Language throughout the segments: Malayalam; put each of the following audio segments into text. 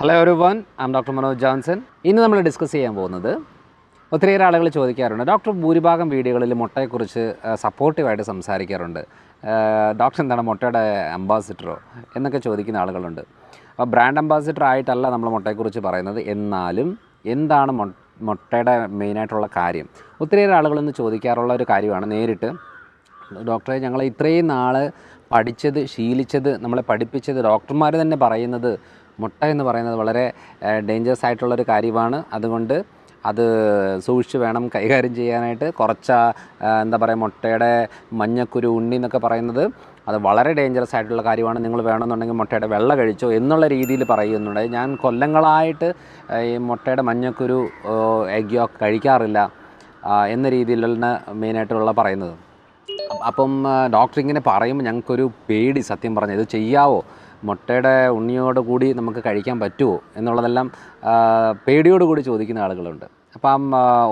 Hello everyone, I am Dr. Manoj Johnson. ഇന്ന് നമ്മൾ ഡിസ്കസ് ചെയ്യാൻ പോകുന്നത് ഒത്തിരിയേറെ ആളുകൾ ചോദിക്കാറുണ്ട്. ഡോക്ടർ ഭൂരിഭാഗം വീഡിയോകളിൽ മുട്ടയെക്കുറിച്ച് സപ്പോർട്ടീവായിട്ട് സംസാരിക്കാറുണ്ട്. ഡോക്ടർ എന്താണ് മുട്ടയുടെ അംബാസിഡറോ എന്നൊക്കെ ചോദിക്കുന്ന ആളുകളുണ്ട്. അപ്പോൾ ബ്രാൻഡ് അംബാസിഡർ ആയിട്ടല്ല നമ്മൾ മുട്ടയെക്കുറിച്ച് പറയുന്നത്. എന്നാലും എന്താണ് മുട്ടയുടെ മെയിനായിട്ടുള്ള കാര്യം? ഒത്തിരിയേറെ ആളുകളൊന്ന് ചോദിക്കാറുള്ള ഒരു കാര്യമാണ്. നേരിട്ട് ഡോക്ടറെ ഞങ്ങൾ ഇത്രയും നാൾ പഠിച്ചത് ശീലിച്ചത് നമ്മളെ പഠിപ്പിച്ചത് ഡോക്ടർമാർ തന്നെ പറയുന്നത് മുട്ട എന്ന് പറയുന്നത് വളരെ ഡേഞ്ചറസ് ആയിട്ടുള്ളൊരു കാര്യമാണ്. അതുകൊണ്ട് അത് സൂക്ഷിച്ച് വേണം കൈകാര്യം ചെയ്യാനായിട്ട്. എന്താ പറയുക, മുട്ടയുടെ മഞ്ഞക്കുരു ഉണ്ണി എന്നൊക്കെ പറയുന്നത് അത് വളരെ ഡേഞ്ചറസ് ആയിട്ടുള്ള കാര്യമാണ്. നിങ്ങൾ വേണമെന്നുണ്ടെങ്കിൽ മുട്ടയുടെ വെള്ള കഴിച്ചോ എന്നുള്ള രീതിയിൽ പറയുന്നുണ്ട്. ഞാൻ കൊല്ലങ്ങളായിട്ട് ഈ മുട്ടയുടെ മഞ്ഞക്കുരു എഗ് യോക്ക് കഴിക്കാറില്ല എന്ന രീതിയിലാണ് മെയിനായിട്ടുള്ള പറയുന്നത്. അപ്പം ഡോക്ടർ ഇങ്ങനെ പറയുമ്പോൾ ഞങ്ങൾക്കൊരു പേടി, സത്യം പറഞ്ഞാൽ ഇത് ചെയ്യാവോ, മുട്ടയുടെ ഉണ്ണിയോട് കൂടി നമുക്ക് കഴിക്കാൻ പറ്റുമോ എന്നുള്ളതെല്ലാം പേടിയോടുകൂടി ചോദിക്കുന്ന ആളുകളുണ്ട്. അപ്പം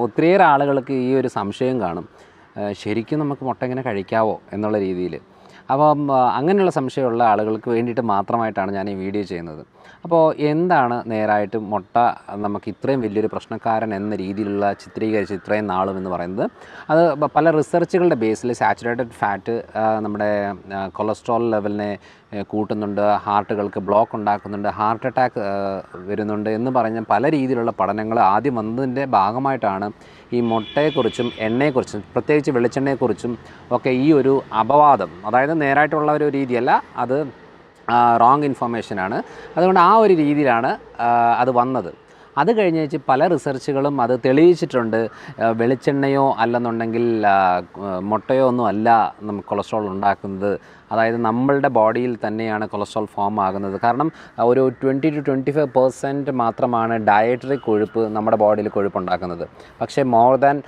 ഒത്തിരിയേറെ ആളുകൾക്ക് ഈ ഒരു സംശയം കാണും, ശരിക്കും നമുക്ക് മുട്ട ഇങ്ങനെ കഴിക്കാവോ എന്നുള്ള രീതിയിൽ. അപ്പം അങ്ങനെയുള്ള സംശയമുള്ള ആളുകൾക്ക് വേണ്ടിയിട്ട് മാത്രമായിട്ടാണ് ഞാൻ ഈ വീഡിയോ ചെയ്യുന്നത്. അപ്പോൾ എന്താണ് നേരായിട്ട് മുട്ട നമുക്ക് ഇത്രയും വലിയൊരു പ്രശ്നക്കാരൻ എന്ന രീതിയിലുള്ള ചിത്രീകരിച്ച് ഇത്രയും നാളും എന്ന് പറയുന്നത്, അത് പല റിസർച്ചുകളുടെ ബേസിൽ സാച്ചുറേറ്റഡ് ഫാറ്റ് നമ്മുടെ കൊളസ്ട്രോൾ ലെവലിനെ കൂട്ടുന്നുണ്ട്, ഹാർട്ടുകൾക്ക് ബ്ലോക്ക് ഉണ്ടാക്കുന്നുണ്ട്, ഹാർട്ട് അറ്റാക്ക് വരുന്നുണ്ട് എന്ന് പറഞ്ഞ പല രീതിയിലുള്ള പഠനങ്ങൾ ആദ്യം വന്നതിൻ്റെ ഭാഗമായിട്ടാണ് ഈ മുട്ടയെക്കുറിച്ചും എണ്ണയെക്കുറിച്ചും പ്രത്യേകിച്ച് വെളിച്ചെണ്ണയെക്കുറിച്ചും ഒക്കെ ഈ ഒരു അപവാദം, അതായത് നേരായിട്ടുള്ള ഒരു രീതിയല്ല, അത് റോങ് ഇൻഫർമേഷനാണ്. അതുകൊണ്ട് ആ ഒരു രീതിയിലാണ് അത് വന്നത്. അത് കഴിഞ്ഞ് പല റിസർച്ചുകളും അത് തെളിയിച്ചിട്ടുണ്ട്. വെളിച്ചെണ്ണയോ അല്ലെന്നുണ്ടെങ്കിൽ മുട്ടയോ ഒന്നും അല്ല നമുക്ക് കൊളസ്ട്രോൾ ഉണ്ടാക്കുന്നത്. അതായത് നമ്മളുടെ ബോഡിയിൽ തന്നെയാണ് കൊളസ്ട്രോൾ ഫോം ആകുന്നത്. കാരണം ഒരു 20 to 25% മാത്രമാണ് ഡയറ്ററി കൊഴുപ്പ് നമ്മുടെ ബോഡിയിൽ കൊഴുപ്പുണ്ടാക്കുന്നത്. പക്ഷേ മോർ ദാൻ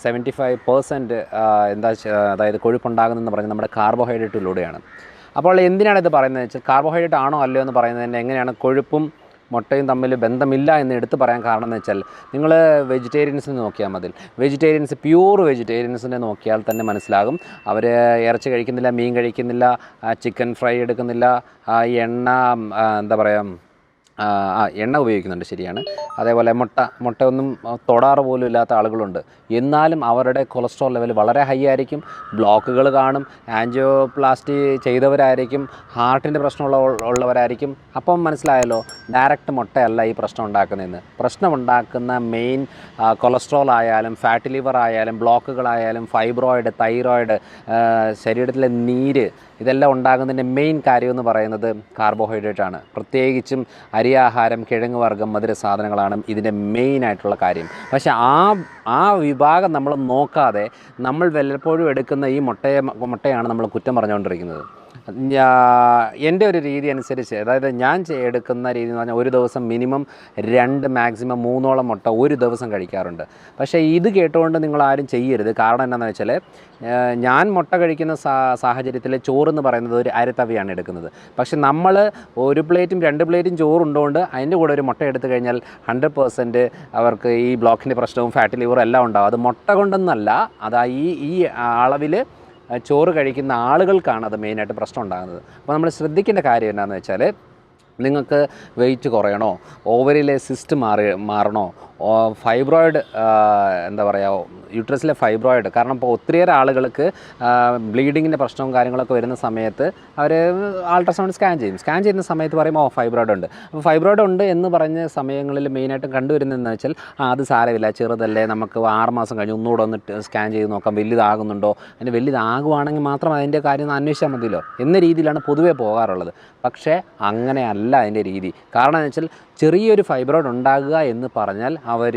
75% അതായത് കൊഴുപ്പുണ്ടാകുന്നതെന്ന് പറഞ്ഞാൽ നമ്മുടെ കാർബോഹൈഡ്രേറ്റിലൂടെയാണ്. അപ്പോൾ എന്തിനാണ് ഇത് പറയുന്നത് വെച്ചാൽ, കാർബോഹൈഡ്രേറ്റ് ആണോ അല്ലയോ എന്ന് പറയുന്നതിന് എങ്ങനെയാണ് കൊഴുപ്പും മുട്ടയും തമ്മിൽ ബന്ധമില്ല എന്ന് എടുത്ത് പറയാൻ കാരണം എന്ന് വെച്ചാൽ, നിങ്ങൾ വെജിറ്റേറിയൻസിനെ നോക്കിയാൽ മതി. പ്യൂർ വെജിറ്റേറിയൻസിനെ നോക്കിയാൽ തന്നെ മനസ്സിലാകും, അവർ ഇറച്ചി കഴിക്കുന്നില്ല, മീൻ കഴിക്കുന്നില്ല, ചിക്കൻ ഫ്രൈ എടുക്കുന്നില്ല, എണ്ണ എണ്ണ ഉപയോഗിക്കുന്നുണ്ട്, ശരിയാണ്. അതേപോലെ മുട്ടയൊന്നും തൊടാറ് പോലും ഇല്ലാത്ത ആളുകളുണ്ട്. എന്നാലും അവരുടെ കൊളസ്ട്രോൾ ലെവൽ വളരെ ഹൈ ആയിരിക്കും. ബ്ലോക്കുകൾ കാണും, ആൻജിയോപ്ലാസ്റ്റി ചെയ്തവരായിരിക്കും, ഹാർട്ടിൻ്റെ ഉള്ളവരായിരിക്കും. അപ്പം മനസ്സിലായല്ലോ, ഡയറക്റ്റ് മുട്ടയല്ല ഈ പ്രശ്നം ഉണ്ടാക്കുന്നതെന്ന്. പ്രശ്നമുണ്ടാക്കുന്ന മെയിൻ കൊളസ്ട്രോൾ ആയാലും ഫാറ്റ് ലിവർ ആയാലും ബ്ലോക്കുകളായാലും ഫൈബ്രോയിഡ്, തൈറോയിഡ്, ശരീരത്തിലെ നീര്, ഇതെല്ലാം ഉണ്ടാകുന്നതിൻ്റെ മെയിൻ കാര്യമെന്ന് പറയുന്നത് കാർബോഹൈഡ്രേറ്റ് ആണ്. പ്രത്യേകിച്ചും അരിയാഹാരം, കിഴങ്ങ് വർഗ്ഗം, മധുര സാധനങ്ങളാണ് ഇതിൻ്റെ മെയിനായിട്ടുള്ള കാര്യം. പക്ഷേ ആ വിഭാഗം നമ്മൾ നോക്കാതെ നമ്മൾ വല്ലപ്പോഴും എടുക്കുന്ന ഈ മുട്ടയാണ് നമ്മൾ കുറ്റം പറഞ്ഞുകൊണ്ടിരിക്കുന്നത്. എൻ്റെ ഒരു രീതി അനുസരിച്ച്, അതായത് ഞാൻ എടുക്കുന്ന രീതി എന്ന് പറഞ്ഞാൽ, ഒരു ദിവസം മിനിമം 2 മാക്സിമം 3 മുട്ട ഒരു ദിവസം കഴിക്കാറുണ്ട്. പക്ഷേ ഇത് കേട്ടുകൊണ്ട് നിങ്ങളാരും ചെയ്യരുത്. കാരണം എന്താണെന്ന് വെച്ചാൽ, ഞാൻ മുട്ട കഴിക്കുന്ന സാഹചര്യത്തിൽ ചോറെന്ന് പറയുന്നത് ഒരു അരത്തവിയാണ് എടുക്കുന്നത്. പക്ഷെ നമ്മൾ 1 പ്ലേറ്റും 2 പ്ലേറ്റും ചോറുണ്ടോണ്ട് അതിൻ്റെ കൂടെ ഒരു മുട്ട എടുത്തു കഴിഞ്ഞാൽ 100% അവർക്ക് ഈ ബ്ലോക്കിൻ്റെ പ്രശ്നവും ഫാറ്റ് ലിവറും എല്ലാം ഉണ്ടാകും. അത് മുട്ട കൊണ്ടൊന്നല്ല, അതാ ഈ അളവിൽ ചോറ് കഴിക്കുന്ന ആളുകൾക്കാണ് അത് മെയിനായിട്ട് പ്രശ്നം ഉണ്ടാകുന്നത്. അപ്പോൾ നമ്മൾ ശ്രദ്ധിക്കേണ്ട കാര്യം എന്താണെന്ന് വെച്ചാൽ, നിങ്ങൾക്ക് വെയിറ്റ് കുറയണോ, ഓവറിയിലെ സിസ്റ്റ് മാറണോ, ഫൈബ്രോയിഡ് യൂട്രസിലെ ഫൈബ്രോയിഡ്, കാരണം ഇപ്പോൾ ഒത്തിരിയേറെ ആളുകൾക്ക് ബ്ലീഡിങ്ങിൻ്റെ പ്രശ്നവും കാര്യങ്ങളൊക്കെ വരുന്ന സമയത്ത് അവർ അൾട്രാസൗണ്ട് സ്കാൻ ചെയ്യുന്ന സമയത്ത് പറയും ഫൈബ്രോയിഡ് ഉണ്ട്. അപ്പോൾ ഫൈബ്രോയിഡ് ഉണ്ട് എന്ന് പറഞ്ഞ സമയങ്ങളിൽ മെയിനായിട്ടും കണ്ടുവരുന്നതെന്ന് വെച്ചാൽ, അത് സാരമില്ല, ചെറുതല്ലേ, നമുക്ക് 6 മാസം കഴിഞ്ഞ് ഒന്നുകൂടെ ഒന്ന് സ്കാൻ ചെയ്ത് നോക്കാം, വലുതാകുന്നുണ്ടോ, അതിന് വലുതാകുവാണെങ്കിൽ മാത്രം അതിൻ്റെ കാര്യം ഒന്ന് അന്വേഷിച്ചാൽ മതിയല്ലോ എന്ന രീതിയിലാണ് പൊതുവേ പോകാറുള്ളത്. പക്ഷേ അങ്ങനെയല്ല അതിൻ്റെ രീതി. കാരണം എന്ന് വെച്ചാൽ, ചെറിയൊരു ഫൈബ്രോയിഡ് ഉണ്ടാകുക എന്ന് പറഞ്ഞാൽ അവർ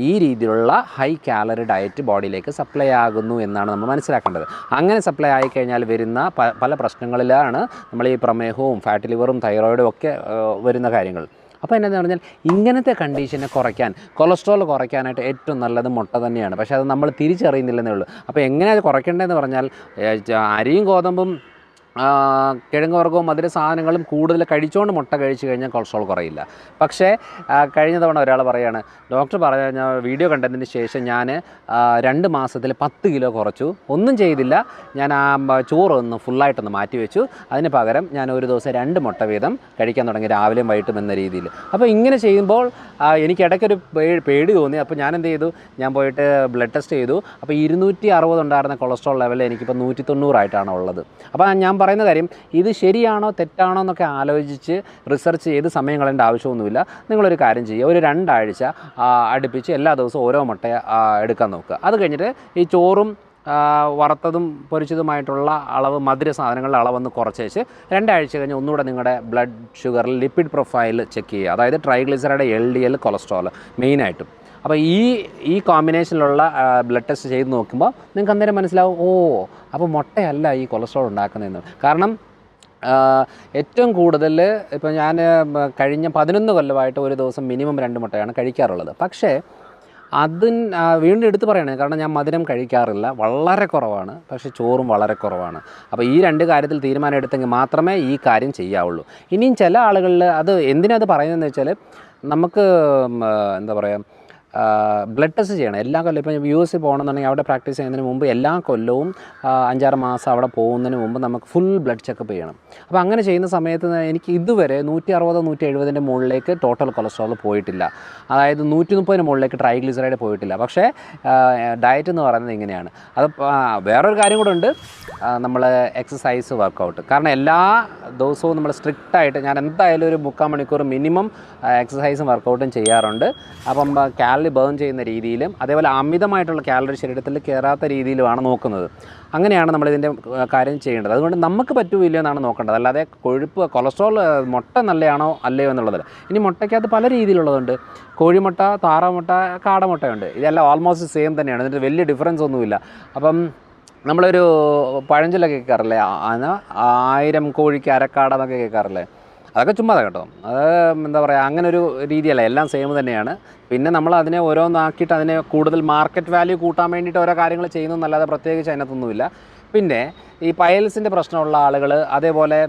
ഈ രീതിയിലുള്ള ഹൈ കാലറി ഡയറ്റ് ബോഡിയിലേക്ക് സപ്ലൈ ആകുന്നു എന്നാണ് നമ്മൾ മനസ്സിലാക്കേണ്ടത്. അങ്ങനെ സപ്ലൈ ആയിക്കഴിഞ്ഞാൽ വരുന്ന പല പ്രശ്നങ്ങളിലാണ് നമ്മൾ ഈ പ്രമേഹവും ഫാറ്റ് ലിവറും തൈറോയിഡും ഒക്കെ വരുന്ന കാര്യങ്ങൾ. അപ്പോൾ എന്താണെന്ന് പറഞ്ഞാൽ, ഇങ്ങനത്തെ കണ്ടീഷനെ കുറയ്ക്കാൻ, കൊളസ്ട്രോൾ കുറയ്ക്കാനായിട്ട് ഏറ്റവും നല്ലത് മുട്ട തന്നെയാണ്. പക്ഷേ അത് നമ്മൾ തിരിച്ചറിയുന്നില്ലെന്നേ ഉള്ളൂ. അപ്പോൾ എങ്ങനെയാണ് അത് കുറയ്ക്കേണ്ടതെന്ന് പറഞ്ഞാൽ, അരിയും ഗോതമ്പും കിഴങ്ങ് വർഗ്ഗവും മധുര സാധനങ്ങളും കൂടുതൽ കഴിച്ചുകൊണ്ട് മുട്ട കഴിച്ചു കഴിഞ്ഞാൽ കൊളസ്ട്രോൾ കുറയില്ല. പക്ഷേ കഴിഞ്ഞ തവണ ഒരാൾ പറയുകയാണ്, ഡോക്ടർ പറഞ്ഞ വീഡിയോ കണ്ടതിന് ശേഷം ഞാൻ 2 മാസത്തിൽ 10 കിലോ കുറച്ചു, ഒന്നും ചെയ്തില്ല, ഞാൻ ചോറൊന്ന് ഫുള്ളായിട്ടൊന്ന് മാറ്റി വെച്ചു, അതിന് പകരം ഞാൻ ഒരു ദിവസം 2 മുട്ട വീതം കഴിക്കാൻ തുടങ്ങി, രാവിലെയും വൈകിട്ടും എന്ന രീതിയിൽ. അപ്പോൾ ഇങ്ങനെ ചെയ്യുമ്പോൾ എനിക്ക് ഇടയ്ക്കൊരു പേടി തോന്നി. അപ്പോൾ ഞാൻ എന്ത് ചെയ്തു, ഞാൻ പോയിട്ട് ബ്ലഡ് ടെസ്റ്റ് ചെയ്തു. അപ്പോൾ 260 ഉണ്ടായിരുന്ന കൊളസ്ട്രോൾ ലെവൽ എനിക്കിപ്പോൾ 190 ആയിട്ടാണ് ഉള്ളത്. അപ്പോൾ ഞാൻ പറയുന്ന കാര്യം, ഇത് ശരിയാണോ തെറ്റാണോ എന്നൊക്കെ ആലോചിച്ച് റിസർച്ച് ചെയ്ത് സമയം കളയേണ്ട ആവശ്യമൊന്നുമില്ല. നിങ്ങളൊരു കാര്യം ചെയ്യുക, ഒരു 2 ആഴ്ച അടുപ്പിച്ച് എല്ലാ ദിവസവും ഓരോ മുട്ട എടുക്കാൻ നോക്കുക. അത് കഴിഞ്ഞിട്ട് ഈ ചോറും വറുത്തതും പൊരിച്ചതുമായിട്ടുള്ള അളവ്, മധുര സാധനങ്ങളുടെ അളവൊന്ന് കുറച്ചേച്ച് 2 ആഴ്ച കഴിഞ്ഞ് ഒന്നുകൂടെ നിങ്ങളുടെ ബ്ലഡ് ഷുഗറിൽ ലിപ്പിഡ് പ്രൊഫൈൽ ചെക്ക് ചെയ്യുക. അതായത് ട്രൈഗ്ലിസറൈഡ്, LDL, കൊളസ്ട്രോൾ മെയിനായിട്ടും. അപ്പോൾ ഈ കോമ്പിനേഷനിലുള്ള ബ്ലഡ് ടെസ്റ്റ് ചെയ്ത് നോക്കുമ്പോൾ നിങ്ങൾക്ക് അന്നേരം മനസ്സിലാവും, അപ്പോൾ മുട്ടയല്ല ഈ കൊളസ്ട്രോൾ ഉണ്ടാക്കുന്നതെന്ന്. കാരണം ഏറ്റവും കൂടുതൽ ഇപ്പോൾ ഞാൻ കഴിഞ്ഞ 11 കൊല്ലമായിട്ട് ഒരു ദിവസം മിനിമം 2 മുട്ടയാണ് കഴിക്കാറുള്ളത്. പക്ഷേ വീണ്ടും എടുത്ത് പറയണേ, കാരണം ഞാൻ മധുരം കഴിക്കാറില്ല, വളരെ കുറവാണ്. പക്ഷേ ചോറും വളരെ കുറവാണ്. അപ്പോൾ ഈ 2 കാര്യത്തിൽ തീരുമാനം എടുത്തെങ്കിൽ മാത്രമേ ഈ കാര്യം ചെയ്യാവുള്ളൂ. ഇനിയും ചില ആളുകളിൽ അത് എന്തിനത് പറയുന്നതെന്ന് വെച്ചാൽ, നമുക്ക് എന്താ പറയുക, ബ്ലഡ് ടെസ്റ്റ് ചെയ്യണം എല്ലാ കൊല്ലം. ഇപ്പോൾ US പോകണമെന്നുണ്ടെങ്കിൽ അവിടെ പ്രാക്ടീസ് ചെയ്യുന്നതിന് മുമ്പ് എല്ലാ കൊല്ലവും 5-6 മാസം അവിടെ പോകുന്നതിന് മുമ്പ് നമുക്ക് ഫുൾ ബ്ലഡ് ചെക്കപ്പ് ചെയ്യണം. അപ്പോൾ അങ്ങനെ ചെയ്യുന്ന സമയത്ത് എനിക്ക് ഇതുവരെ 160-170 മുകളിലേക്ക് ടോട്ടൽ കൊളസ്ട്രോൾ പോയിട്ടില്ല. അതായത് 130 മുകളിലേക്ക് ട്രൈഗ്ലിസറൈഡ് പോയിട്ടില്ല. പക്ഷേ ഡയറ്റ് എന്ന് പറയുന്നത് ഇങ്ങനെയാണ്. അത് വേറൊരു കാര്യം കൂടെ ഉണ്ട്, നമ്മൾ എക്സസൈസ്, വർക്കൗട്ട്. കാരണം എല്ലാ ദിവസവും നമ്മൾ സ്ട്രിക്റ്റായിട്ട്, ഞാൻ എന്തായാലും ഒരു 3/4 മണിക്കൂർ മിനിമം എക്സസൈസും വർക്കൗട്ടും ചെയ്യാറുണ്ട്. അപ്പം കാലറി ബേൺ ചെയ്യുന്ന രീതിയിലും അതേപോലെ അമിതമായിട്ടുള്ള കാലറി ശരീരത്തിൽ കയറാത്ത രീതിയിലുമാണ് നോക്കുന്നത്. അങ്ങനെയാണ് നമ്മളിതിൻ്റെ കാര്യം ചെയ്യേണ്ടത്. അതുകൊണ്ട് നമുക്ക് പറ്റുമില്ല എന്നാണ് നോക്കേണ്ടത്, അല്ലാതെ കൊളസ്ട്രോൾ മുട്ട നല്ലതാണോ അല്ലയോ എന്നുള്ളതല്ല. ഇനി മുട്ടയ്ക്കകത്ത് പല രീതിയിലുള്ളതുണ്ട്. കോഴിമുട്ട, താറാമുട്ട, കാടമുട്ടയുണ്ട്. ഇതെല്ലാം ഓൾമോസ്റ്റ് സെയിം തന്നെയാണ്, ഇതിൻ്റെ വലിയ ഡിഫറൻസ് ഒന്നുമില്ല. അപ്പം നമ്മളൊരു പഴഞ്ചൊല്ലൊക്കെ കേൾക്കാറില്ലേ, 1000 കോഴിക്ക് അരക്കാടെന്നൊക്കെ കേൾക്കാറില്ലേ, അതൊക്കെ ചുമ്മാ കേട്ടോ. അത് എന്താ പറയുക, അങ്ങനെ ഒരു രീതിയല്ല, എല്ലാം സെയിം തന്നെയാണ്. പിന്നെ നമ്മൾ അതിനെ ഓരോന്നാക്കിയിട്ട് അതിനെ കൂടുതൽ മാർക്കറ്റ് വാല്യൂ കൂട്ടാൻ വേണ്ടിയിട്ട് ഓരോ കാര്യങ്ങൾ ചെയ്യുന്നതെന്നല്ലാതെ പ്രത്യേകിച്ച് അതിനകത്തൊന്നുമില്ല. പിന്നെ ഈ പൈൽസിൻ്റെ പ്രശ്നമുള്ള ആളുകൾ, അതേപോലെ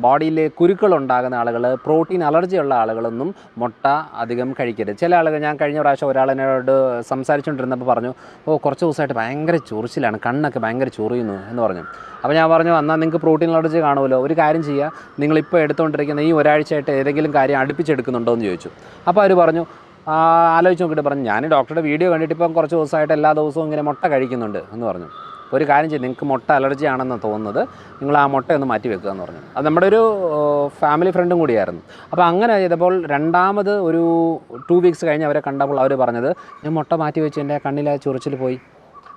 ബോഡിയിൽ കുരുക്കളുണ്ടാകുന്ന ആളുകൾ, പ്രോട്ടീൻ അലർജി ഉള്ള ആളുകളൊന്നും മുട്ട അധികം കഴിക്കരുത്. ചില ആളുകൾ, ഞാൻ കഴിഞ്ഞ പ്രാവശ്യം ഒരാളെന്നോട് സംസാരിച്ചുകൊണ്ടിരുന്നപ്പോൾ പറഞ്ഞു, കുറച്ച് ദിവസമായിട്ട് ഭയങ്കര ചൊറിച്ചിലാണ്, കണ്ണൊക്കെ ഭയങ്കര ചൊറിയുന്നു എന്ന് പറഞ്ഞു. അപ്പോൾ ഞാൻ പറഞ്ഞു, എന്നാൽ നിങ്ങൾക്ക് പ്രോട്ടീൻ അലർജി കാണുമല്ലോ, ഒരു കാര്യം ചെയ്യുക, നിങ്ങളിപ്പോൾ എടുത്തുകൊണ്ടിരിക്കുന്ന ഈ ഒരാഴ്ചയായിട്ട് ഏതെങ്കിലും കാര്യം അടുപ്പിച്ചെടുക്കുന്നുണ്ടോ എന്ന് ചോദിച്ചു. അപ്പോൾ അവർ പറഞ്ഞു, ആലോചിച്ച് നോക്കിയിട്ട് പറഞ്ഞു, ഞാൻ ഡോക്ടറുടെ വീഡിയോ കണ്ടിട്ട് ഇപ്പം കുറച്ച് ദിവസമായിട്ട് എല്ലാ ദിവസവും ഇങ്ങനെ മുട്ട കഴിക്കുന്നുണ്ട് എന്ന് പറഞ്ഞു. ഒരു കാര്യം ചെയ്യും, നിങ്ങൾക്ക് മുട്ട അലർജി ആണെന്ന് തോന്നുന്നത്, നിങ്ങൾ ആ മുട്ടയൊന്ന് മാറ്റി വെക്കുക എന്ന് പറഞ്ഞു. അത് നമ്മുടെ ഒരു ഫാമിലി ഫ്രണ്ടും കൂടിയായിരുന്നു. അപ്പോൾ അങ്ങനെ ചെയ്തപ്പോൾ രണ്ടാമത് ഒരു 2 വീക്സ് കഴിഞ്ഞ് അവരെ കണ്ടപ്പോൾ അവർ പറഞ്ഞത്, ഞാൻ മുട്ട മാറ്റി വെച്ച് എൻ്റെ കണ്ണിലെ ചൊറിച്ചിൽ പോയി.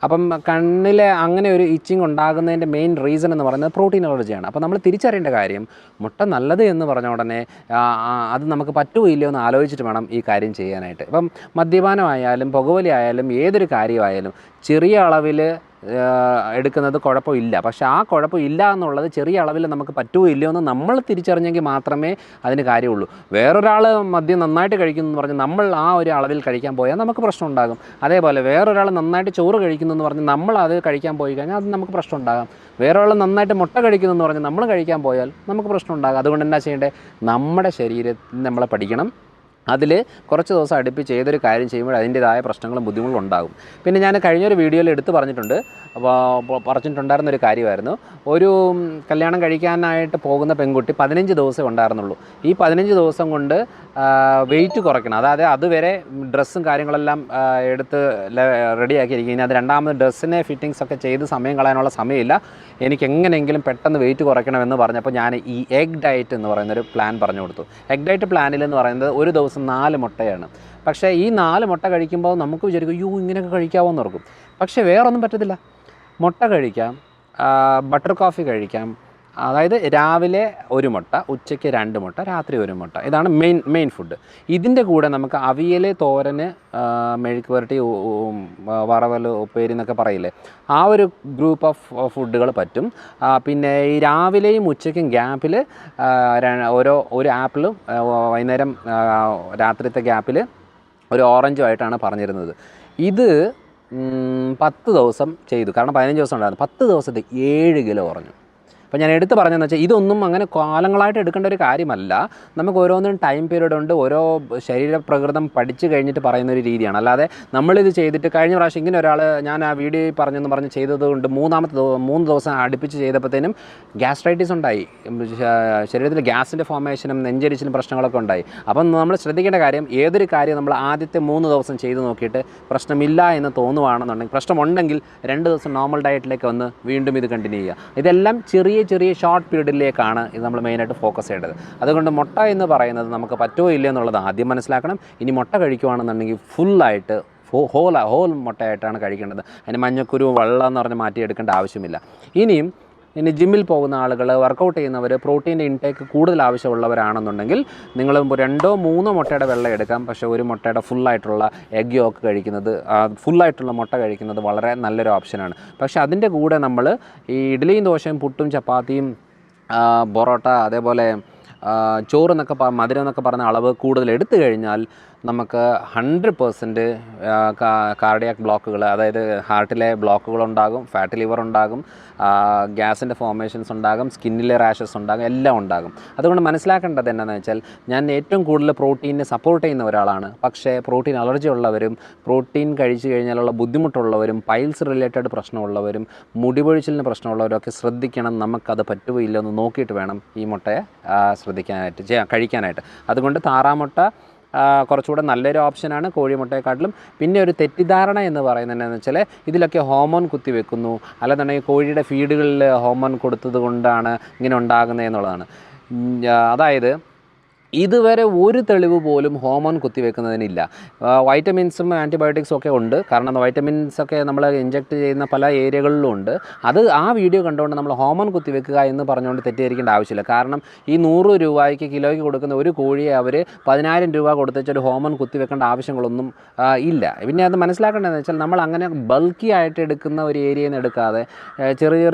അപ്പം കണ്ണിലെ അങ്ങനെ ഒരു ഇച്ചിങ് ഉണ്ടാകുന്നതിൻ്റെ മെയിൻ റീസൺ എന്ന് പറയുന്നത് പ്രോട്ടീൻ അലർജിയാണ്. അപ്പോൾ നമ്മൾ തിരിച്ചറിയേണ്ട കാര്യം, മുട്ട നല്ലത് എന്ന് പറഞ്ഞ ഉടനെ അത് നമുക്ക് പറ്റുമോ ഇല്ലയോ എന്ന് ആലോചിച്ചിട്ട് വേണം ഈ കാര്യം ചെയ്യാനായിട്ട്. ഇപ്പം മദ്യപാനമായാലും പുകവലി ആയാലും ഏതൊരു കാര്യമായാലും ചെറിയ അളവിൽ എടുക്കുന്നത് കുഴപ്പമില്ല. പക്ഷേ ആ കുഴപ്പമില്ല എന്നുള്ളത് ചെറിയ അളവിൽ നമുക്ക് പറ്റുമോ ഇല്ലയോ എന്ന് നമ്മൾ തിരിച്ചറിഞ്ഞെങ്കിൽ മാത്രമേ അതിന് കാര്യമുള്ളൂ. വേറൊരാൾ മദ്യം നന്നായിട്ട് കഴിക്കുന്നു എന്ന് പറഞ്ഞ് നമ്മൾ ആ ഒരു അളവിൽ കഴിക്കാൻ പോയാൽ നമുക്ക് പ്രശ്നം ഉണ്ടാകും. അതേപോലെ വേറൊരാൾ നന്നായിട്ട് ചോറ് കഴിക്കുന്നു എന്ന് പറഞ്ഞ് നമ്മൾ അത് കഴിക്കാൻ പോയി കഴിഞ്ഞാൽ അത് നമുക്ക് പ്രശ്നം ഉണ്ടാകാം. വേറൊരാൾ നന്നായിട്ട് മുട്ട കഴിക്കുന്നു എന്ന് പറഞ്ഞ് നമ്മൾ കഴിക്കാൻ പോയാൽ നമുക്ക് പ്രശ്നം ഉണ്ടാകും. അതുകൊണ്ട് എന്താ ചെയ്യേണ്ടത്, നമ്മുടെ ശരീരത്തിൽ നമ്മളെ പഠിക്കണം. അതിൽ കുറച്ച് ദിവസം അടുപ്പിച്ച് ഏതൊരു കാര്യം ചെയ്യുമ്പോൾ അതിൻ്റേതായ പ്രശ്നങ്ങളും ബുദ്ധിമുട്ടും ഉണ്ടാകും. പിന്നെ ഞാൻ കഴിഞ്ഞൊരു വീഡിയോയിൽ എടുത്ത് പറഞ്ഞിട്ടുണ്ടായിരുന്നൊരു കാര്യമായിരുന്നു, ഒരു കല്യാണം കഴിക്കാനായിട്ട് പോകുന്ന പെൺകുട്ടി 15 ദിവസം ഉണ്ടായിരുന്നുള്ളൂ. ഈ 15 ദിവസം കൊണ്ട് വെയിറ്റ് കുറയ്ക്കണം. അതായത് അതുവരെ ഡ്രസ്സും കാര്യങ്ങളെല്ലാം എടുത്ത് റെഡിയാക്കിയിരിക്കും. ഇനി അത് രണ്ടാമത് ഡ്രസ്സിനെ ഫിറ്റിങ്സ് ഒക്കെ ചെയ്ത് സമയം കളയാനുള്ള സമയമില്ല, എനിക്ക് എങ്ങനെയെങ്കിലും പെട്ടെന്ന് വെയിറ്റ് കുറയ്ക്കണമെന്ന് പറഞ്ഞപ്പോൾ ഞാൻ ഈ എഗ് ഡയറ്റ് എന്ന് പറയുന്നൊരു പ്ലാൻ പറഞ്ഞു കൊടുത്തു. എഗ് ഡയറ്റ് പ്ലാനിലെന്ന് പറയുന്നത് ഒരു ദിവസം 4 മുട്ടയാണ്. പക്ഷേ ഈ 4 മുട്ട കഴിക്കുമ്പോൾ നമുക്ക് വിചാരിക്കും, ഇങ്ങനെയൊക്കെ കഴിക്കാമോ എന്ന് ഓർക്കും. പക്ഷേ വേറൊന്നും പറ്റത്തില്ല. മുട്ട കഴിക്കാം, ബട്ടർ കോഫി കഴിക്കാം. അതായത് രാവിലെ 1 മുട്ട, ഉച്ചയ്ക്ക് 2 മുട്ട, രാത്രി 1 മുട്ട. ഇതാണ് മെയിൻ ഫുഡ്. ഇതിൻ്റെ കൂടെ നമുക്ക് അവിയൽ, തോരന്, മെഴുക്ക് പുരട്ടി, വറവൽ, ഉപ്പേരി എന്നൊക്കെ പറയില്ലേ, ആ ഒരു ഗ്രൂപ്പ് ഓഫ് ഫുഡുകൾ പറ്റും. പിന്നെ ഈ രാവിലെയും ഉച്ചയ്ക്കും ഗ്യാപ്പിൽ ഒരു ആപ്പിളും വൈകുന്നേരം രാത്രിത്തെ ഗ്യാപ്പിൽ ഒരു ഓറഞ്ചുമായിട്ടാണ് പറഞ്ഞിരുന്നത്. ഇത് 10 ദിവസം ചെയ്തു. കാരണം 15 ദിവസം ഉണ്ടായിരുന്നു. 10 ദിവസത്തിൽ 7 കിലോ കുറഞ്ഞു. അപ്പോൾ ഞാൻ എടുത്ത് പറഞ്ഞതെന്ന് വെച്ചാൽ ഇതൊന്നും അങ്ങനെ കാലങ്ങളായിട്ട് എടുക്കേണ്ട ഒരു കാര്യമല്ല. നമുക്ക് ഓരോന്നിനും ടൈം പീരീഡ് ഉണ്ട്, ഓരോ ശരീരപ്രകൃതം പഠിച്ചു കഴിഞ്ഞിട്ട് പറയുന്ന ഒരു രീതിയാണ്. അല്ലാതെ നമ്മളിത് ചെയ്തിട്ട് കഴിഞ്ഞ പ്രാവശ്യം ഇങ്ങനെ ഒരാൾ ഞാൻ ആ വീഡിയോ പറഞ്ഞ് ചെയ്തത് കൊണ്ട് 3 ദിവസം അടുപ്പിച്ച് ചെയ്തപ്പോഴത്തേനും ഗ്യാസ്ട്രൈറ്റിസ് ഉണ്ടായി, ശരീരത്തിൽ ഗ്യാസിൻ്റെ ഫോർമേഷനും നെഞ്ചരിച്ചിലും പ്രശ്നങ്ങളൊക്കെ ഉണ്ടായി. അപ്പം നമ്മൾ ശ്രദ്ധിക്കേണ്ട കാര്യം, ഏതൊരു കാര്യം നമ്മൾ ആദ്യത്തെ 3 ദിവസം ചെയ്ത് നോക്കിയിട്ട് പ്രശ്നമില്ല എന്ന് തോന്നുവാണെന്നുണ്ടെങ്കിൽ, പ്രശ്നമുണ്ടെങ്കിൽ 2 ദിവസം നോർമൽ ഡയറ്റിലേക്ക് വന്ന് വീണ്ടും ഇത് കണ്ടിന്യൂ ചെയ്യുക. ഇതെല്ലാം ചെറിയ ഷോർട്ട് പീരീഡിലേക്കാണ് ഇത് നമ്മൾ മെയിനായിട്ട് ഫോക്കസ് ചെയ്യേണ്ടത്. അതുകൊണ്ട് മുട്ട എന്ന് പറയുന്നത് നമുക്ക് പറ്റുമോ ഇല്ല എന്നുള്ളത് ആദ്യം മനസ്സിലാക്കണം. ഇനി മുട്ട കഴിക്കുകയാണെന്നുണ്ടെങ്കിൽ ഫുള്ളായിട്ട് ഹോൾ മുട്ടയായിട്ടാണ് കഴിക്കേണ്ടത്. അതിന് മഞ്ഞക്കുരു വെള്ളം എന്ന് പറഞ്ഞ് മാറ്റിയെടുക്കേണ്ട ആവശ്യമില്ല. ഇനി ജിമ്മിൽ പോകുന്ന ആളുകൾ, വർക്കൗട്ട് ചെയ്യുന്നവർ, പ്രോട്ടീൻ്റെ ഇൻടേക്ക് കൂടുതൽ ആവശ്യമുള്ളവരാണെന്നുണ്ടെങ്കിൽ നിങ്ങൾ 2-3 മുട്ടയുടെ വെള്ളം എടുക്കാം. പക്ഷേ ഒരു മുട്ടയുടെ ഫുള്ളായിട്ടുള്ള എഗ് യോക്ക് കഴിക്കുന്നത്, ഫുള്ളായിട്ടുള്ള മുട്ട കഴിക്കുന്നത് വളരെ നല്ലൊരു ഓപ്ഷനാണ്. പക്ഷേ അതിൻ്റെ കൂടെ നമ്മൾ ഈ ഇഡ്ഡലിയും ദോശയും പുട്ടും ചപ്പാത്തിയും പൊറോട്ട അതേപോലെ ചോറ് എന്നൊക്കെ മധുരം എന്നൊക്കെ പറഞ്ഞ അളവ് കൂടുതൽ എടുത്തു കഴിഞ്ഞാൽ നമുക്ക് 100% കാർഡിയാക് ബ്ലോക്കുകൾ, അതായത് ഹാർട്ടിലെ ബ്ലോക്കുകളുണ്ടാകും, ഫാറ്റ് ലിവർ ഉണ്ടാകും, ഗ്യാസിൻ്റെ ഫോർമേഷൻസ് ഉണ്ടാകും, സ്കിന്നിലെ റാഷസ് ഉണ്ടാകും, എല്ലാം ഉണ്ടാകും. അതുകൊണ്ട് മനസ്സിലാക്കേണ്ടത് എന്താണെന്ന് വെച്ചാൽ, ഞാൻ ഏറ്റവും കൂടുതൽ പ്രോട്ടീനെ സപ്പോർട്ട് ചെയ്യുന്ന ഒരാളാണ്. പക്ഷേ പ്രോട്ടീൻ അലർജി ഉള്ളവരും, പ്രോട്ടീൻ കഴിച്ചു കഴിഞ്ഞാലുള്ള ബുദ്ധിമുട്ടുള്ളവരും, പൈൽസ് റിലേറ്റഡ് പ്രശ്നമുള്ളവരും, മുടിപൊഴിച്ചിലിന് പ്രശ്നമുള്ളവരൊക്കെ ശ്രദ്ധിക്കണം. നമുക്കത് പറ്റുമോ ഇല്ലെന്ന് നോക്കിയിട്ട് വേണം ഈ മുട്ടയെ കഴിക്കാനായിട്ട്. അതുകൊണ്ട് താറാമുട്ട കുറച്ചുകൂടെ നല്ലൊരു ഓപ്ഷനാണ് കോഴിമുട്ടയെക്കാട്ടിലും. പിന്നെ ഒരു തെറ്റിദ്ധാരണ എന്ന് പറയുന്നത് എന്താണെന്ന് വെച്ചാൽ, ഇതിലൊക്കെ ഹോർമോൺ കുത്തിവെക്കുന്നു, അല്ലെന്നുണ്ടെങ്കിൽ കോഴിയുടെ ഫീഡുകളിൽ ഹോർമോൺ കൊടുത്തത് കൊണ്ടാണ് ഇങ്ങനെ ഉണ്ടാകുന്നത് എന്നുള്ളതാണ്. അതായത് ഇതുവരെ ഒരു തെളിവ് പോലും ഹോർമോൺ കുത്തിവെക്കുന്നതിനില്ല. വൈറ്റമിൻസും ആൻറ്റിബയോട്ടിക്സും ഒക്കെ ഉണ്ട്. കാരണം വൈറ്റമിൻസൊക്കെ നമ്മൾ ഇഞ്ചെക്ട് ചെയ്യുന്ന പല ഏരിയകളിലും ഉണ്ട്. ആ വീഡിയോ കണ്ടുകൊണ്ട് നമ്മൾ ഹോർമോൺ കുത്തിവെക്കുക എന്ന് പറഞ്ഞുകൊണ്ട് തെറ്റിദ്ധരിക്കേണ്ട ആവശ്യമില്ല. കാരണം ഈ 100 രൂപയ്ക്ക് കിലോയ്ക്ക് കൊടുക്കുന്ന ഒരു കോഴിയെ അവർ 10,000 രൂപ കൊടുത്തിട്ടൊരു ഹോർമോൺ കുത്തിവെക്കേണ്ട ആവശ്യങ്ങളൊന്നും ഇല്ല. പിന്നെ അത് മനസ്സിലാക്കേണ്ടതെന്ന് വെച്ചാൽ, നമ്മൾ അങ്ങനെ ബൾക്കി ആയിട്ട് എടുക്കുന്ന ഒരു ഏരിയയിൽ നിന്ന് എടുക്കാതെ ചെറിയ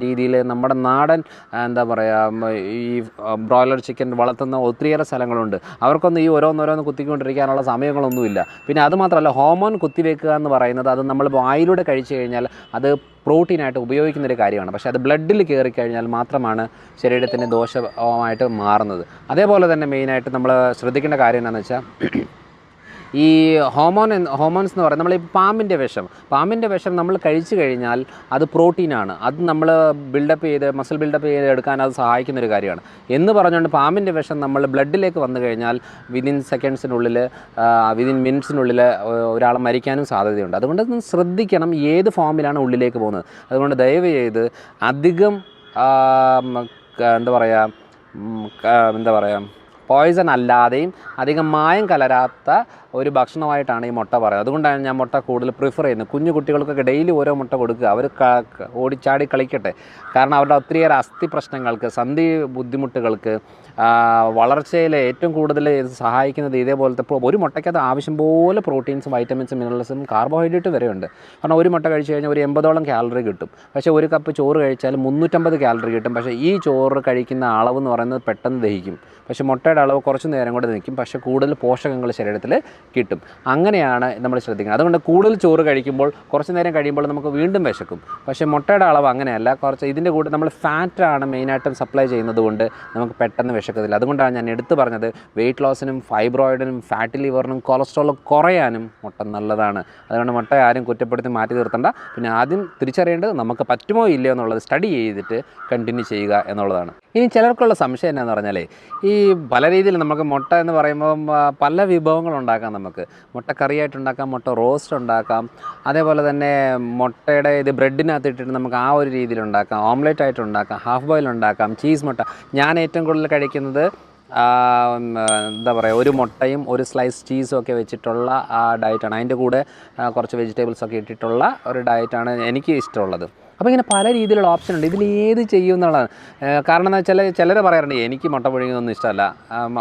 രീതിയിൽ നമ്മുടെ നാടൻ എന്താ പറയുക, ഈ ബ്രോയിലർ ചിക്കൻ വളർത്തുന്ന ഒത്തിരിയേറെ സ്ഥലങ്ങളുണ്ട്. അവർക്കൊന്നും ഈ ഓരോന്നോരോന്ന് കുത്തിക്കൊണ്ടിരിക്കാനുള്ള സമയങ്ങളൊന്നുമില്ല. പിന്നെ അതുമാത്രമല്ല, ഹോർമോൺ കുത്തിവെക്കുക എന്ന് പറയുന്നത് അത് നമ്മൾ വായിലൂടെ കഴിച്ചു കഴിഞ്ഞാൽ അത് പ്രോട്ടീനായിട്ട് ഉപയോഗിക്കുന്നൊരു കാര്യമാണ്. പക്ഷേ അത് ബ്ലഡിൽ കയറിക്കഴിഞ്ഞാൽ മാത്രമാണ് ശരീരത്തിന് ദോഷമായിട്ട് മാറുന്നത്. അതേപോലെ തന്നെ മെയിനായിട്ട് നമ്മൾ ശ്രദ്ധിക്കേണ്ട കാര്യം എന്താണെന്ന് വെച്ചാൽ, ഈ ഹോർമോൺസ് എന്ന് പറയുന്നത്, നമ്മൾ ഈ പാമ്പിൻ്റെ വിഷം നമ്മൾ കഴിച്ചു കഴിഞ്ഞാൽ അത് പ്രോട്ടീനാണ്. അത് നമ്മൾ മസിൽ ബിൽഡപ്പ് ചെയ്ത് എടുക്കാൻ അത് സഹായിക്കുന്നൊരു കാര്യമാണ് എന്ന് പറഞ്ഞുകൊണ്ട് പാമ്പിൻ്റെ വിഷം നമ്മൾ ബ്ലഡിലേക്ക് വന്നു കഴിഞ്ഞാൽ വിതിൻ മിനിറ്റ്സിനുള്ളിൽ ഒരാൾ മരിക്കാനും സാധ്യതയുണ്ട്. അതുകൊണ്ട് ശ്രദ്ധിക്കണം ഏത് ഫോമിലാണ് ഉള്ളിലേക്ക് പോകുന്നത്. അതുകൊണ്ട് ദയവ് ചെയ്ത് അധികം എന്താ പറയുക പോയിസൺ അല്ലാതെയും അധികം മായം കലരാത്ത ഒരു ഭക്ഷണമായിട്ടാണ് ഈ മുട്ട പറയുന്നത്. അതുകൊണ്ടാണ് ഞാൻ മുട്ട കൂടുതൽ പ്രിഫർ ചെയ്യുന്നത്. കുഞ്ഞു കുട്ടികൾക്കൊക്കെ ഡെയിലി ഓരോ മുട്ട കൊടുക്കുക, അവർ ഓടിച്ചാടി കളിക്കട്ടെ. കാരണം അവരുടെ ഒത്തിരിയേറെ അസ്ഥി പ്രശ്നങ്ങൾക്ക്, സന്ധി ബുദ്ധിമുട്ടുകൾക്ക്, വളർച്ചയിൽ ഏറ്റവും കൂടുതൽ സഹായിക്കുന്നത് ഇതേപോലത്തെ ഒരു മുട്ടയ്ക്കകത്ത് ആവശ്യം പോലെ പ്രോട്ടീൻസും വൈറ്റമിൻസും മിനറൽസും കാർബോഹൈഡ്രേറ്റ് വരെയുണ്ട്. കാരണം ഒരു മുട്ട കഴിച്ച് കഴിഞ്ഞാൽ ഒരു 80ഓളം കാലറി കിട്ടും. പക്ഷേ ഒരു കപ്പ് ചോറ് കഴിച്ചാൽ 350 കാലറി കിട്ടും. പക്ഷേ ഈ ചോറ് കഴിക്കുന്ന അളവ് എന്ന് പറയുന്നത് പെട്ടെന്ന് ദഹിക്കും. പക്ഷേ മുട്ടയുടെ അളവ് കുറച്ച് നേരം കൊണ്ട് നിൽക്കും. പക്ഷേ കൂടുതൽ പോഷകങ്ങൾ ശരീരത്തിൽ കിട്ടും. അങ്ങനെയാണ് നമ്മൾ ശ്രദ്ധിക്കുന്നത്. അതുകൊണ്ട് കൂടുതൽ ചോറ് കഴിക്കുമ്പോൾ കുറച്ച് നേരം കഴിയുമ്പോൾ നമുക്ക് വീണ്ടും വിശക്കും. പക്ഷേ മുട്ടയുടെ അളവ് അങ്ങനെയല്ല. ഇതിൻ്റെ കൂടെ നമ്മൾ ഫാറ്റാണ് മെയിനായിട്ടും സപ്ലൈ ചെയ്യുന്നത് കൊണ്ട് നമുക്ക് പെട്ടെന്ന് വിശക്കത്തില്ല. അതുകൊണ്ടാണ് ഞാൻ എടുത്തു പറഞ്ഞത്, വെയിറ്റ് ലോസിനും ഫൈബ്രോയിഡിനും ഫാറ്റി ലിവറിനും കൊളസ്ട്രോളും കുറയാനും മുട്ട നല്ലതാണ്. അതുകൊണ്ട് മുട്ട ആരും കുറ്റപ്പെടുത്തി മാറ്റി നിർത്തണ്ട. പിന്നെ ആദ്യം തിരിച്ചറിയേണ്ടത് നമുക്ക് പറ്റുമോ ഇല്ലയോ എന്നുള്ളത് സ്റ്റഡി ചെയ്തിട്ട് കണ്ടിന്യൂ ചെയ്യുക എന്നുള്ളതാണ്. ഇനി ചിലർക്കുള്ള സംശയം എന്നാന്ന് പറഞ്ഞാലേ, ഈ പല രീതിയിൽ നമുക്ക് മുട്ട എന്ന് പറയുമ്പോൾ പല വിഭവങ്ങളുണ്ടാക്കാം. നമുക്ക് മുട്ട കറിയായിട്ടുണ്ടാക്കാം, മുട്ട റോസ്റ്റ് ഉണ്ടാക്കാം, അതേപോലെ തന്നെ മുട്ടയുടെ ബ്രെഡിനകത്ത് ഇട്ടിട്ട് നമുക്ക് ആ ഒരു രീതിയിലുണ്ടാക്കാം, ഓംലെറ്റ് ആയിട്ട് ഉണ്ടാക്കാം, ഹാഫ് ബോയിൽ ഉണ്ടാക്കാം, ചീസ് മുട്ട. ഞാൻ ഏറ്റവും കൂടുതൽ കഴിക്കുന്നത് എന്താ പറയുക, ഒരു മുട്ടയും ഒരു സ്ലൈസ് ചീസും ഒക്കെ വെച്ചിട്ടുള്ള ആ ഡയറ്റാണ്. അതിൻ്റെ കൂടെ കുറച്ച് വെജിറ്റബിൾസൊക്കെ ഇട്ടിട്ടുള്ള ഒരു ഡയറ്റാണ് എനിക്ക് ഇഷ്ടമുള്ളത്. അപ്പോൾ ഇങ്ങനെ പല രീതിയിലുള്ള ഓപ്ഷൻ ഉണ്ട്. ഇതിൽ ഏത് ചെയ്യും എന്നുള്ളതാണ്. കാരണം എന്ന് വെച്ചാൽ ചിലർ പറയാറുണ്ട്, എനിക്ക് മുട്ട പുഴുങ്ങിയതൊന്നും ഇഷ്ടമല്ല,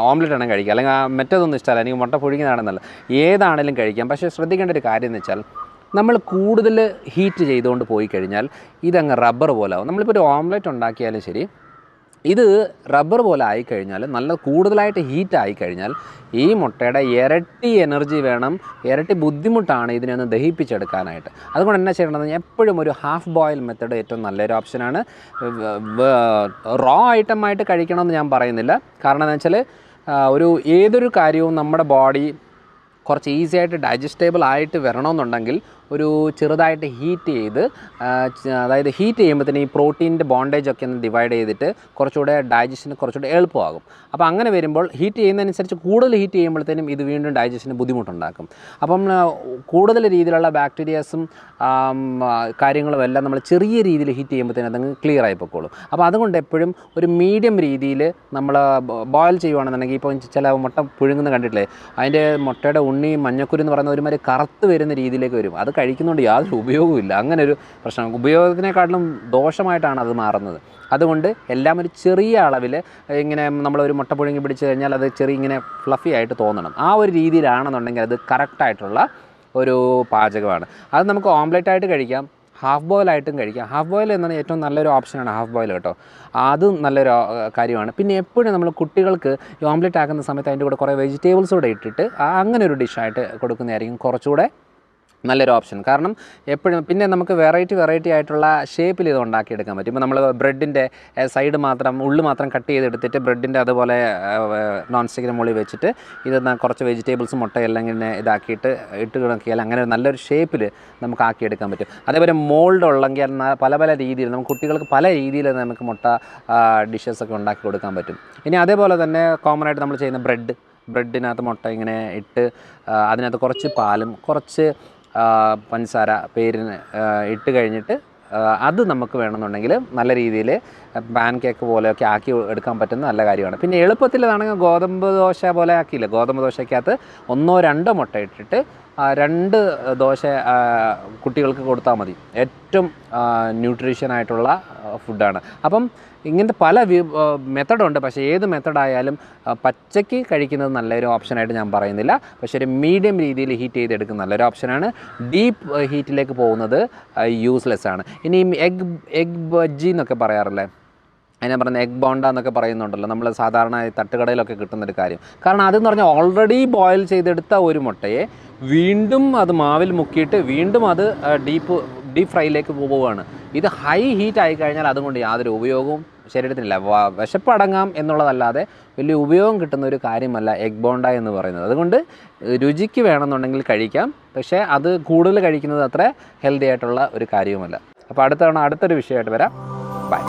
ഓംലെറ്റ് ആണെങ്കിൽ കഴിക്കുക, അല്ലെങ്കിൽ മറ്റേതൊന്നും ഇഷ്ടമല്ല, എനിക്ക് മുട്ട പുഴുങ്ങിയതാണെന്നല്ല. ഏതാണെങ്കിലും കഴിക്കാം. പക്ഷേ ശ്രദ്ധിക്കേണ്ട ഒരു കാര്യം എന്ന് വെച്ചാൽ, നമ്മൾ കൂടുതൽ ഹീറ്റ് ചെയ്തുകൊണ്ട് പോയി കഴിഞ്ഞാൽ ഇതങ്ങ് റബ്ബർ പോലെ ആവും. നമ്മളിപ്പോൾ ഒരു ഓംലെറ്റ് ഉണ്ടാക്കിയാലും ശരി, ഇത് റബ്ബർ പോലെ ആയിക്കഴിഞ്ഞാൽ, നല്ല കൂടുതലായിട്ട് ഹീറ്റ് ആയിക്കഴിഞ്ഞാൽ ഈ മുട്ടയുടെ ഇരട്ടി എനർജി വേണം, ഇരട്ടി ബുദ്ധിമുട്ടാണ് ഇതിനെ ഒന്ന് ദഹിപ്പിച്ചെടുക്കാനായിട്ട്. അതുകൊണ്ട് എന്നാ ചെയ്യേണ്ടത്, എപ്പോഴും ഒരു ഹാഫ് ബോയിൽ മെത്തേഡ് ഏറ്റവും നല്ലൊരു ഓപ്ഷനാണ്. റോ ഐറ്റമായിട്ട് കഴിക്കണമെന്ന് ഞാൻ പറയുന്നില്ല. കാരണം എന്താ വെച്ചാൽ ഏതൊരു കാര്യവും നമ്മുടെ ബോഡി കുറച്ച് ഈസി ആയിട്ട് ഡൈജസ്റ്റബിൾ ആയിട്ട് വരണമെന്നുണ്ടെങ്കിൽ ഒരു ചെറുതായിട്ട് ഹീറ്റ് ചെയ്ത്, അതായത് ഹീറ്റ് ചെയ്യുമ്പോഴത്തേന് ഈ പ്രോട്ടീൻ്റെ ബോണ്ടേജൊക്കെ ഒന്ന് ഡിവൈഡ് ചെയ്തിട്ട് കുറച്ചുകൂടെ ഡൈജഷന് കുറച്ചുകൂടെ എളുപ്പമാകും. അപ്പോൾ അങ്ങനെ വരുമ്പോൾ ഹീറ്റ് ചെയ്യുന്നതനുസരിച്ച് കൂടുതൽ ഹീറ്റ് ചെയ്യുമ്പോഴത്തേനും ഇത് വീണ്ടും ഡൈജഷന് ബുദ്ധിമുട്ടുണ്ടാക്കും. അപ്പം കൂടുതൽ രീതിയിലുള്ള ബാക്ടീരിയാസും കാര്യങ്ങളും എല്ലാം നമ്മൾ ചെറിയ രീതിയിൽ ഹീറ്റ് ചെയ്യുമ്പോഴത്തേനും അതങ്ങ് ക്ലിയർ ആയി പൊക്കോളും. അപ്പോൾ അതുകൊണ്ട് എപ്പോഴും ഒരു മീഡിയം രീതിയിൽ നമ്മൾ ബോയിൽ ചെയ്യുകയാണെന്നുണ്ടെങ്കിൽ, ഇപ്പോൾ ചില മുട്ട പുഴുങ്ങുന്ന കണ്ടിട്ടില്ലേ, അതിൻ്റെ മുട്ടയുടെ ഉണ്ണി മഞ്ഞക്കുരു എന്ന് പറയുന്ന ഒരുമാതിരി കറുത്ത് വരുന്ന രീതിയിലേക്ക് വരും. അത് കഴിക്കുന്നതുകൊണ്ട് യാതൊരു ഉപയോഗവുമില്ല. അങ്ങനെ ഒരു പ്രശ്നം, ഉപയോഗത്തിനെക്കാട്ടിലും ദോഷമായിട്ടാണ് അത് മാറുന്നത്. അതുകൊണ്ട് എല്ലാം ഒരു ചെറിയ അളവിൽ ഇങ്ങനെ നമ്മളൊരു മുട്ട പുഴുങ്ങി പിടിച്ച് കഴിഞ്ഞാൽ അത് ഇങ്ങനെ ഫ്ലഫി ആയിട്ട് തോന്നണം. ആ ഒരു രീതിയിലാണെന്നുണ്ടെങ്കിൽ അത് കറക്റ്റായിട്ടുള്ള ഒരു പാചകമാണ്. അത് നമുക്ക് ഓംലെറ്റ് ആയിട്ട് കഴിക്കാം, ഹാഫ് ബോയിലായിട്ടും കഴിക്കാം. ഹാഫ് ബോയിൽ എന്നാണ് ഏറ്റവും നല്ലൊരു ഓപ്ഷനാണ് ഹാഫ് ബോയിൽ കേട്ടോ. അതും നല്ലൊരു കാര്യമാണ്. പിന്നെ എപ്പോഴും നമ്മൾ കുട്ടികൾക്ക് ഈ ഓംലെറ്റ് ആക്കുന്ന സമയത്ത് അതിൻ്റെ കൂടെ കുറേ വെജിറ്റബിൾസ് കൂടെ ഇട്ടിട്ട് അങ്ങനെ ഒരു ഡിഷായിട്ട് കൊടുക്കുന്നതായിരിക്കും കുറച്ചുകൂടെ നല്ലൊരു ഓപ്ഷൻ. കാരണം എപ്പോഴും പിന്നെ നമുക്ക് വെറൈറ്റി ആയിട്ടുള്ള ഷേപ്പിൽ ഇത് ഉണ്ടാക്കിയെടുക്കാൻ പറ്റും. ഇപ്പോൾ നമ്മൾ ബ്രെഡിൻ്റെ സൈഡ് മാത്രം, ഉള്ളു മാത്രം കട്ട് ചെയ്തെടുത്തിട്ട് ബ്രെഡിൻ്റെ അതുപോലെ നോൺ സ്റ്റിക്കിന് മുകളിൽ വെച്ചിട്ട് ഇത് കുറച്ച് വെജിറ്റബിൾസ് മുട്ടയെല്ലാം ഇങ്ങനെ ഇതാക്കിയിട്ട് ഇട്ട് കിടക്കിയാൽ അങ്ങനെ നല്ലൊരു ഷേപ്പിൽ നമുക്ക് ആക്കിയെടുക്കാൻ പറ്റും. അതേപോലെ മോൾഡ് ഉള്ളെങ്കിൽ പല രീതിയിൽ നമുക്ക് കുട്ടികൾക്ക് പല രീതിയിൽ നമുക്ക് മുട്ട ഡിഷസൊക്കെ ഉണ്ടാക്കി കൊടുക്കാൻ പറ്റും. ഇനി അതേപോലെ തന്നെ കോമൺ ആയിട്ട് നമ്മൾ ചെയ്യുന്ന ബ്രെഡിനകത്ത് മുട്ട ഇങ്ങനെ ഇട്ട് അതിനകത്ത് കുറച്ച് പാലും കുറച്ച് പഞ്ചസാര പേരിന് ഇട്ട് കഴിഞ്ഞിട്ട് അത് നമുക്ക് വേണമെന്നുണ്ടെങ്കിൽ നല്ല രീതിയിൽ പാൻ കേക്ക് പോലെയൊക്കെ ആക്കി എടുക്കാൻ പറ്റുന്ന നല്ല കാര്യമാണ്. പിന്നെ എളുപ്പത്തിലാണെങ്കിൽ ഗോതമ്പ് ദോശ പോലെ ആക്കിയില്ല, ഗോതമ്പ് ദോശയ്ക്കകത്ത് 1-2 മുട്ട ഇട്ടിട്ട് 2 ദോശ കുട്ടികൾക്ക് കൊടുത്താൽ മതി. ഏറ്റവും ന്യൂട്രീഷ്യനായിട്ടുള്ള ഫുഡാണ്. അപ്പം ഇങ്ങനത്തെ പല മെത്തഡുണ്ട്. പക്ഷേ ഏത് മെത്തഡായാലും പച്ചയ്ക്ക് കഴിക്കുന്നത് നല്ലൊരു ഓപ്ഷനായിട്ട് ഞാൻ പറയുന്നില്ല. പക്ഷേ ഒരു മീഡിയം രീതിയിൽ ഹീറ്റ് ചെയ്തെടുക്കുന്ന നല്ലൊരു ഓപ്ഷനാണ്. ഡീപ്പ് ഹീറ്റിലേക്ക് പോകുന്നത് യൂസ്ലെസ് ആണ്. ഇനി എഗ് ബജ്ജി എന്നൊക്കെ പറയാറില്ലേ, അതിനെ പറയുന്നത് എഗ് ബോണ്ട എന്നൊക്കെ പറയുന്നുണ്ടല്ലോ, നമ്മൾ സാധാരണ തട്ടുകടയിലൊക്കെ കിട്ടുന്നൊരു കാര്യം. കാരണം അതെന്ന് പറഞ്ഞാൽ ഓൾറെഡി ബോയിൽ ചെയ്തെടുത്ത ഒരു മുട്ടയെ വീണ്ടും അത് മാവിൽ മുക്കിയിട്ട് വീണ്ടും അത് ഡീപ്പ് ഫ്രൈയിലേക്ക് പോവുകയാണ്. ഇത് ഹൈ ഹീറ്റ് ആയിക്കഴിഞ്ഞാൽ അതുകൊണ്ട് യാതൊരു ഉപയോഗവും ശരീരത്തിനില്ല. വിശപ്പടങ്ങാം എന്നുള്ളതല്ലാതെ വലിയ ഉപയോഗം കിട്ടുന്ന ഒരു കാര്യമല്ല എഗ് ബോണ്ട എന്ന് പറയുന്നത്. അതുകൊണ്ട് രുചിക്ക് വേണമെന്നുണ്ടെങ്കിൽ കഴിക്കാം, പക്ഷേ അത് കൂടുതൽ കഴിക്കുന്നത് അത്ര ഹെൽത്തി ആയിട്ടുള്ള ഒരു കാര്യവുമല്ല. അപ്പോൾ അടുത്തൊരു വിഷയമായിട്ട് വരാം. ബൈ.